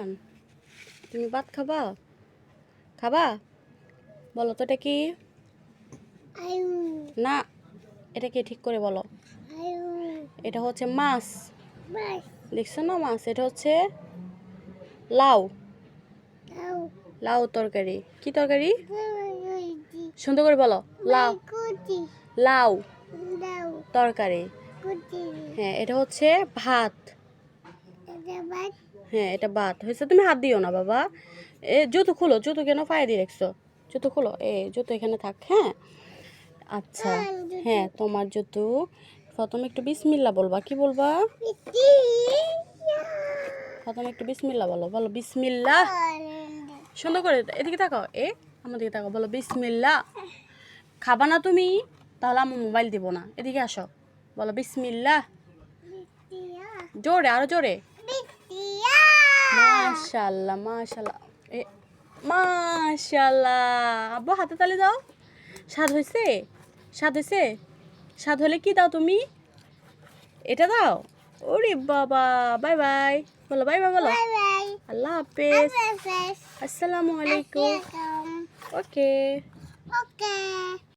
খান? তুমি ভাত খাবা? খাবা? বলো তো এটা কি? না, এটা কি ঠিক করে বলো? এটা হচ্ছে মাছ। দেখছো না মাছ? এটা হচ্ছে লাউ। লাউ তরকারি। কি তরকারি? সুন্দর করে বলো। লাউ। লাউ তরকারি। হ্যাঁ, এটা হচ্ছে ভাত। হ্যাঁ, এটা ভাত হয়েছে। তুমি হাত দিও না বাবা। জুতো খুলো। জুতো কেন পায়ে দিয়ে রাখছো? জুতো খুলো। জুতো এখানে থাক। হ্যাঁ, আচ্ছা। হ্যাঁ, তোমার জুতো। প্রথমে একটু বিসমিল্লা বলবা। কি বলবা? প্রথমে একটু বিসমিল্লা বলো। বলো বিসমিল্লা। সুন্দর করে এদিকে তাকাও। আমার দিকে তাকাও। বলো বিসমিল্লা। খাবা না তুমি? তাহলে আমার মোবাইল দিব না। এদিকে আসো। বলো বিসমিল্লা। জোরে, আরো জোরে। মাশাআল্লাহ, মাশাআল্লাহ। মাশাআল্লাহ। আব্বু হাতে তালি দাও। স্বাদ হয়েছে? স্বাদ হয়েছে? স্বাদ হলে কি দাও তুমি? এটা দাও। ওরে বাবা। বাই বাই বলো। বাই বাই বলো। আল্লাহ হাফেজ। আসসালামু আলাইকুম। ওকে।